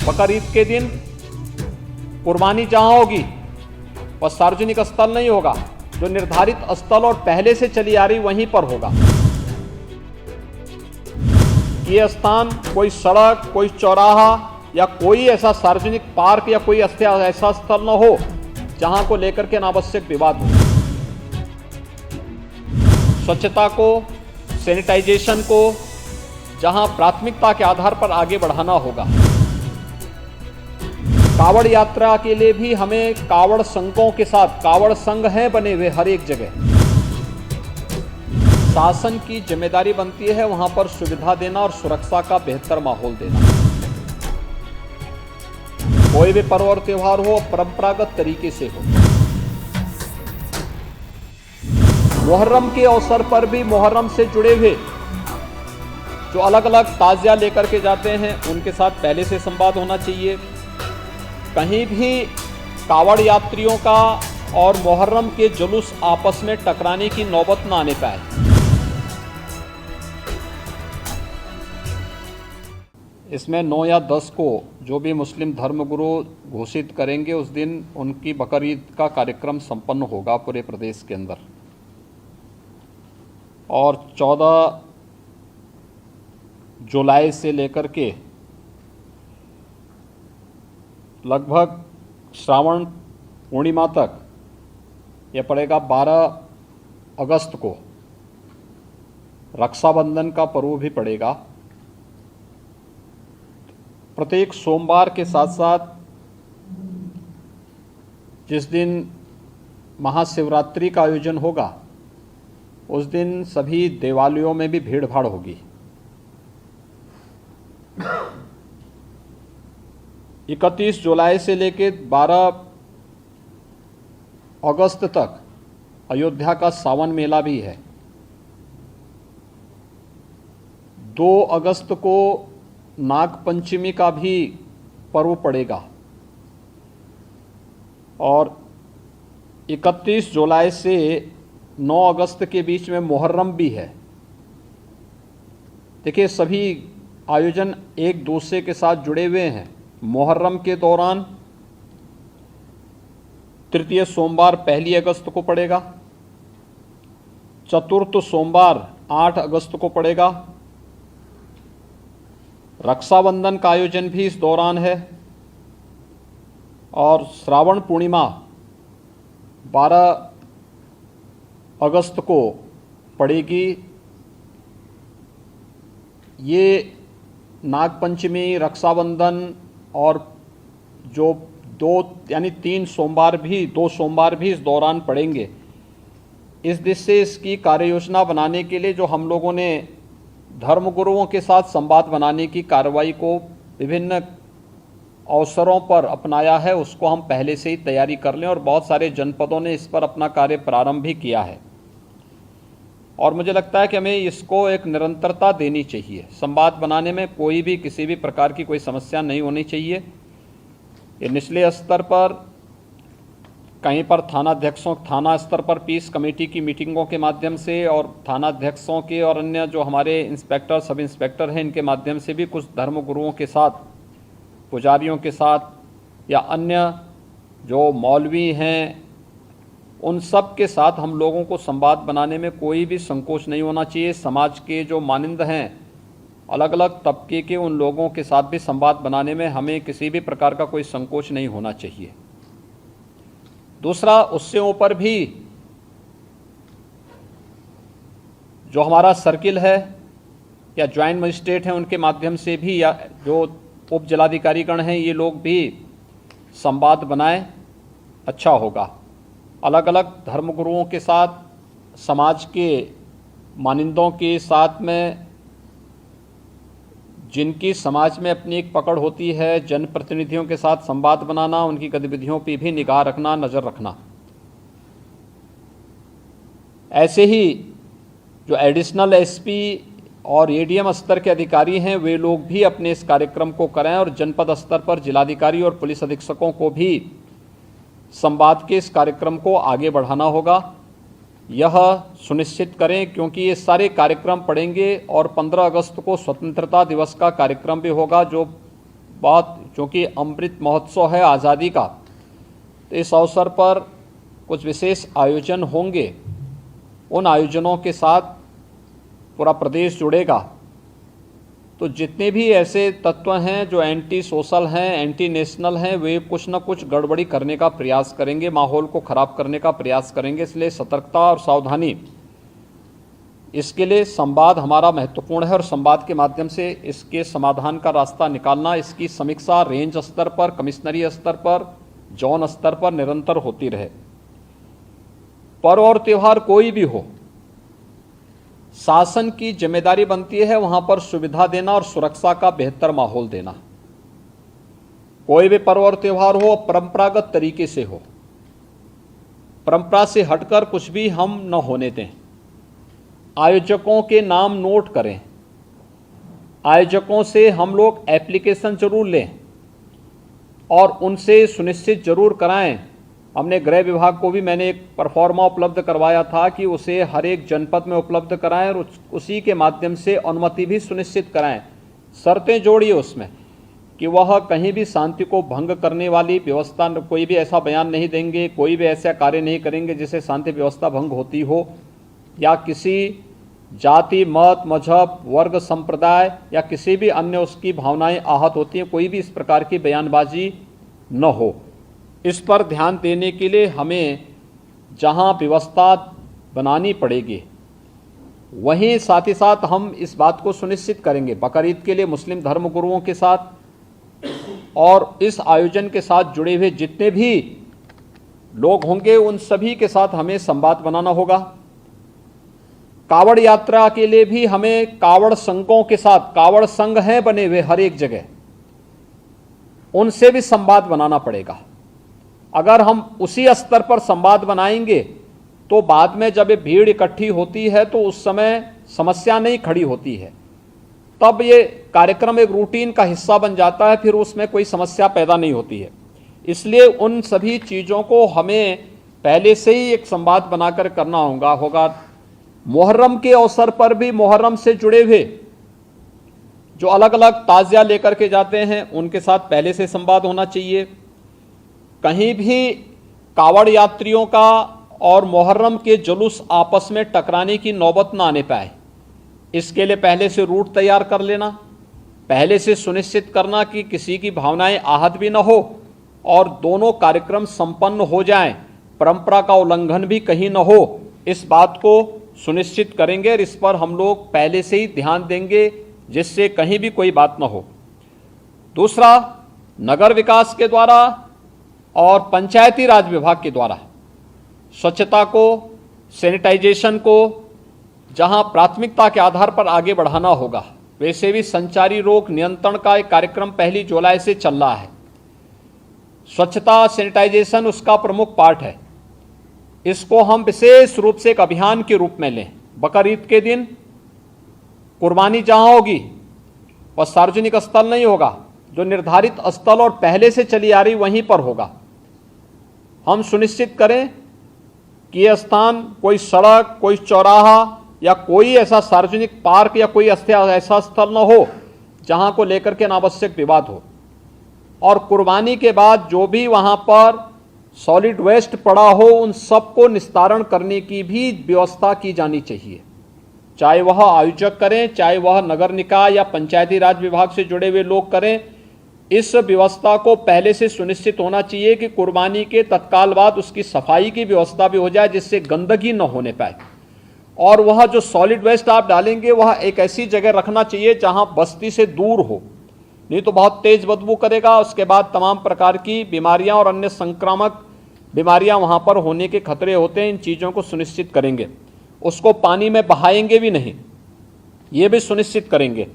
बकरीद के दिन कुर्बानी जहां होगी वह सार्वजनिक स्थल नहीं होगा, जो निर्धारित स्थल और पहले से चली आ रही वहीं पर होगा। ये स्थान कोई सड़क, कोई चौराहा या कोई ऐसा सार्वजनिक पार्क या कोई ऐसा स्थल न हो जहां को लेकर के अनावश्यक विवाद हो। स्वच्छता को, सैनिटाइजेशन को जहां प्राथमिकता के आधार पर आगे बढ़ाना होगा। कावड़ यात्रा के लिए भी हमें कावड़ संघों के साथ, कावड़ संघ हैं बने हुए हर एक जगह, शासन की जिम्मेदारी बनती है वहां पर सुविधा देना और सुरक्षा का बेहतर माहौल देना। कोई भी पर्व और त्योहार हो परंपरागत तरीके से हो। मुहर्रम के अवसर पर भी मुहर्रम से जुड़े हुए जो अलग अलग ताजिया लेकर के जाते हैं उनके साथ पहले से संवाद होना चाहिए। कहीं भी कावड़ यात्रियों का और मुहर्रम के जुलूस आपस में टकराने की नौबत ना आने पाए। इसमें 9 या 10 को जो भी मुस्लिम धर्मगुरु घोषित करेंगे उस दिन उनकी बकरीद का कार्यक्रम संपन्न होगा पूरे प्रदेश के अंदर। और 14 जुलाई से लेकर के लगभग श्रावण पूर्णिमा तक यह पड़ेगा। 12 अगस्त को रक्षाबंधन का पर्व भी पड़ेगा। प्रत्येक सोमवार के साथ साथ जिस दिन महाशिवरात्रि का आयोजन होगा उस दिन सभी देवालयों में भी भीड़ भाड़ होगी। 31 जुलाई से लेकर 12 अगस्त तक अयोध्या का सावन मेला भी है। 2 अगस्त को नाग पंचमी का भी पर्व पड़ेगा और 31 जुलाई से 9 अगस्त के बीच में मुहर्रम भी है। देखिए, सभी आयोजन एक दूसरे के साथ जुड़े हुए हैं। मुहर्रम के दौरान तृतीय सोमवार 1 अगस्त को पड़ेगा, चतुर्थ सोमवार 8 अगस्त को पड़ेगा। रक्षाबंधन का आयोजन भी इस दौरान है और श्रावण पूर्णिमा 12 अगस्त को पड़ेगी। ये नागपंचमी, रक्षाबंधन और जो 2 सोमवार भी इस दौरान पड़ेंगे। इस दिशा से इसकी कार्य योजना बनाने के लिए जो हम लोगों ने धर्मगुरुओं के साथ संवाद बनाने की कार्रवाई को विभिन्न अवसरों पर अपनाया है, उसको हम पहले से ही तैयारी कर लें और बहुत सारे जनपदों ने इस पर अपना कार्य प्रारंभ भी किया है। और मुझे लगता है कि हमें इसको एक निरंतरता देनी चाहिए। संवाद बनाने में कोई भी किसी भी प्रकार की कोई समस्या नहीं होनी चाहिए। ये निचले स्तर पर कहीं पर थाना स्तर पर पीस कमेटी की मीटिंगों के माध्यम से और थानाध्यक्षों के और अन्य जो हमारे इंस्पेक्टर, सब इंस्पेक्टर हैं, इनके माध्यम से भी कुछ धर्मगुरुओं के साथ, पुजारियों के साथ या अन्य जो मौलवी हैं उन सब के साथ हम लोगों को संवाद बनाने में कोई भी संकोच नहीं होना चाहिए। समाज के जो मानिंद हैं, अलग अलग तबके के, उन लोगों के साथ भी संवाद बनाने में हमें किसी भी प्रकार का कोई संकोच नहीं होना चाहिए। दूसरा, उससे ऊपर भी जो हमारा सर्किल है या ज्वाइंट मजिस्ट्रेट हैं उनके माध्यम से भी, या जो उप जिलाधिकारीगण हैं, ये लोग भी संवाद बनाएं, अच्छा होगा। अलग अलग धर्मगुरुओं के साथ, समाज के मानिंदों के साथ में, जिनकी समाज में अपनी एक पकड़ होती है, जनप्रतिनिधियों के साथ संवाद बनाना, उनकी गतिविधियों पर भी निगाह रखना, नज़र रखना। ऐसे ही जो एडिशनल एसपी और एडीएम स्तर के अधिकारी हैं, वे लोग भी अपने इस कार्यक्रम को करें और जनपद स्तर पर जिलाधिकारी और पुलिस अधीक्षकों को भी संवाद के इस कार्यक्रम को आगे बढ़ाना होगा। यह सुनिश्चित करें, क्योंकि ये सारे कार्यक्रम पड़ेंगे और 15 अगस्त को स्वतंत्रता दिवस का कार्यक्रम भी होगा, जो बहुत, चूँकि अमृत महोत्सव है आज़ादी का, तो इस अवसर पर कुछ विशेष आयोजन होंगे। उन आयोजनों के साथ पूरा प्रदेश जुड़ेगा। तो जितने भी ऐसे तत्व हैं जो एंटी सोशल हैं, एंटी नेशनल हैं, वे कुछ न कुछ गड़बड़ी करने का प्रयास करेंगे, माहौल को ख़राब करने का प्रयास करेंगे। इसलिए सतर्कता और सावधानी, इसके लिए संवाद हमारा महत्वपूर्ण है और संवाद के माध्यम से इसके समाधान का रास्ता निकालना, इसकी समीक्षा रेंज स्तर पर, कमिश्नरी स्तर पर, जोन स्तर पर निरंतर होती रहे। पर्व और त्यौहार कोई भी हो, शासन की जिम्मेदारी बनती है वहां पर सुविधा देना और सुरक्षा का बेहतर माहौल देना। कोई भी पर्व और त्यौहार हो, परंपरागत तरीके से हो, परंपरा से हटकर कुछ भी हम न होने दें। आयोजकों के नाम नोट करें, आयोजकों से हम लोग एप्लीकेशन जरूर लें और उनसे सुनिश्चित जरूर कराएं। हमने गृह विभाग को भी मैंने एक परफॉर्मा उपलब्ध करवाया था कि उसे हर एक जनपद में उपलब्ध कराएं और उसी के माध्यम से अनुमति भी सुनिश्चित कराएं। शर्तें जोड़िए उसमें कि वह कहीं भी शांति को भंग करने वाली व्यवस्था, कोई भी ऐसा बयान नहीं देंगे, कोई भी ऐसा कार्य नहीं करेंगे जिससे शांति व्यवस्था भंग होती हो, या किसी जाति, मत, मजहब, वर्ग, संप्रदाय या किसी भी अन्य उसकी भावनाएं आहत होती हैं, कोई भी इस प्रकार की बयानबाजी न हो। इस पर ध्यान देने के लिए हमें जहां व्यवस्था बनानी पड़ेगी, वहीं साथ ही साथ हम इस बात को सुनिश्चित करेंगे बकरीद के लिए मुस्लिम धर्मगुरुओं के साथ और इस आयोजन के साथ जुड़े हुए जितने भी लोग होंगे उन सभी के साथ हमें संवाद बनाना होगा। कावड़ यात्रा के लिए भी हमें कावड़ संघों के साथ, कावड़ संघ हैं बने हुए हर एक जगह, उनसे भी संवाद बनाना पड़ेगा। अगर हम उसी स्तर पर संवाद बनाएंगे तो बाद में जब ये भीड़ इकट्ठी होती है तो उस समय समस्या नहीं खड़ी होती है, तब ये कार्यक्रम एक रूटीन का हिस्सा बन जाता है, फिर उसमें कोई समस्या पैदा नहीं होती है। इसलिए उन सभी चीज़ों को हमें पहले से ही एक संवाद बनाकर करना होगा। मुहर्रम के अवसर पर भी मुहर्रम से जुड़े हुए जो अलग अलग ताज़िया लेकर के जाते हैं उनके साथ पहले से संवाद होना चाहिए। कहीं भी कावड़ यात्रियों का और मुहर्रम के जुलूस आपस में टकराने की नौबत ना आने पाए, इसके लिए पहले से रूट तैयार कर लेना, पहले से सुनिश्चित करना कि किसी की भावनाएं आहत भी न हो और दोनों कार्यक्रम संपन्न हो जाएं, परंपरा का उल्लंघन भी कहीं न हो, इस बात को सुनिश्चित करेंगे और इस पर हम लोग पहले से ही ध्यान देंगे जिससे कहीं भी कोई बात न हो। दूसरा, नगर विकास के द्वारा और पंचायती राज विभाग के द्वारा स्वच्छता को, सैनिटाइजेशन को जहां प्राथमिकता के आधार पर आगे बढ़ाना होगा, वैसे भी संचारी रोग नियंत्रण का एक कार्यक्रम 1 जुलाई से चल रहा है। स्वच्छता, सैनिटाइजेशन उसका प्रमुख पार्ट है। इसको हम विशेष रूप से एक अभियान के रूप में लें। बकरीद के दिन कुर्बानी जहां होगी वह सार्वजनिक स्थल नहीं होगा, जो निर्धारित स्थल और पहले से चली आ रही वहीं पर होगा। हम सुनिश्चित करें कि यह स्थान कोई सड़क, कोई चौराहा या कोई ऐसा सार्वजनिक पार्क या कोई ऐसा स्थल न हो जहां को लेकर के अनावश्यक विवाद हो। और कुर्बानी के बाद जो भी वहां पर सॉलिड वेस्ट पड़ा हो उन सबको निस्तारण करने की भी व्यवस्था की जानी चाहिए, चाहे वह आयोजक करें, चाहे वह नगर निकाय या पंचायती राज विभाग से जुड़े हुए लोग करें। इस व्यवस्था को पहले से सुनिश्चित होना चाहिए कि कुर्बानी के तत्काल बाद उसकी सफाई की व्यवस्था भी हो जाए जिससे गंदगी न होने पाए। और वह जो सॉलिड वेस्ट आप डालेंगे वह एक ऐसी जगह रखना चाहिए जहां बस्ती से दूर हो, नहीं तो बहुत तेज बदबू करेगा। उसके बाद तमाम प्रकार की बीमारियां और अन्य संक्रामक बीमारियां वहां पर होने के खतरे होते हैं। इन चीज़ों को सुनिश्चित करेंगे। उसको पानी में बहाएंगे भी नहीं, ये भी सुनिश्चित करेंगे।